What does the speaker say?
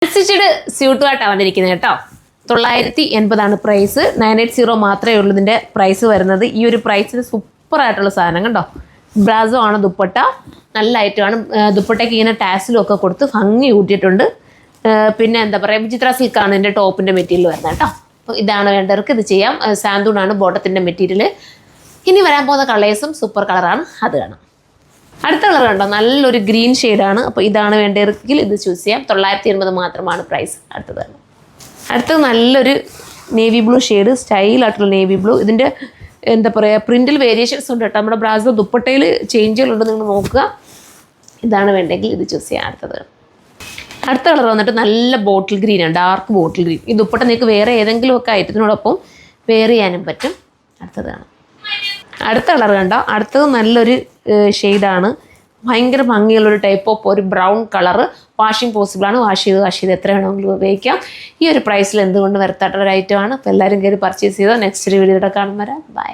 Stitched സ്യൂട്ടുമായിട്ടാണ് വന്നിരിക്കുന്നത് കേട്ടോ. 980 price. 980 മാത്രമേ ഉള്ളൂ ഇതിൻ്റെ പ്രൈസ് വരുന്നത്. ഈ ഒരു പ്രൈസിന് സൂപ്പറായിട്ടുള്ള സാധനം കണ്ടോ. ബ്രാസോ ആണ് ദുപ്പട്ട. നല്ല ഐറ്റമാണ്. ദുപ്പട്ടയ്ക്ക് ഇങ്ങനെ ടാസിലും ഒക്കെ കൊടുത്ത് ഭംഗി കൂട്ടിയിട്ടുണ്ട്. പിന്നെ എന്താ പറയുക, വിചിത്ര സിൽക്കാണ് ഇതിൻ്റെ ടോപ്പിൻ്റെ മെറ്റീരിയൽ വരുന്നത് കേട്ടോ. അപ്പോൾ ഇതാണ് വേണ്ടവർക്ക് ഇത് ചെയ്യാം. സാന്തൂണാണ് ബോട്ടത്തിൻ്റെ മെറ്റീരിയൽ. ഇനി വരാൻ പോകുന്ന കളേഴ്സും സൂപ്പർ കളറാണ്, അത് കാണാം. അടുത്ത കളർ കണ്ടോ, നല്ലൊരു ഗ്രീൻ ഷെയ്ഡാണ്. അപ്പോൾ ഇതാണ് വേണ്ടവർക്ക് ഇത് ചൂസ് ചെയ്യാം. 980 മാത്രമാണ് പ്രൈസ്. അടുത്തത് നല്ലൊരു നേവി ബ്ലൂ ഷെയ്ഡ്, സ്റ്റൈലായിട്ടുള്ള നേവി ബ്ലൂ. ഇതിൻ്റെ എന്താ പറയുക, പ്രിൻറ്റിൽ വേരിയേഷൻസ് ഉണ്ട് കേട്ടോ. നമ്മുടെ ബ്രാസോ ദുപ്പട്ടയിൽ ചേഞ്ചുകളുണ്ട്, നിങ്ങൾ നോക്കുക. ഇതാണ് വേണ്ടെങ്കിൽ ഇത് ചൂസ് ചെയ്യാം. അടുത്ത കളർ വന്നിട്ട് നല്ല ബോട്ടിൽ ഗ്രീനാണ്, ഡാർക്ക് ബോട്ടിൽ ഗ്രീൻ. ഈ ദുപ്പട്ട നിങ്ങൾക്ക് വേറെ ഏതെങ്കിലുമൊക്കെ ഐറ്റത്തിനോടൊപ്പം വെയർ ചെയ്യാനും പറ്റും. അടുത്ത കളർ കണ്ടോ, അടുത്തത് നല്ലൊരു ഷെയ്ഡാണ്. ഭയങ്കര ഭംഗിയുള്ളൊരു ടൈപ്പ് ഓഫ് ഒരു ബ്രൗൺ കളറ്. വാഷിംഗ് പോസിബിളാണ്. വാഷ് ചെയ്ത് എത്ര വേണമെങ്കിലും ഉപയോഗിക്കാം. ഈ ഒരു പ്രൈസിൽ എന്തുകൊണ്ട് വരുത്താത്തൊരു ഐറ്റമാണ്. അപ്പോൾ എല്ലാവരും കയറി പർച്ചേസ് ചെയ്തോ. നെക്സ്റ്റ് വീഡിയോയുടെ കാണുമ്പോൾ ബൈ.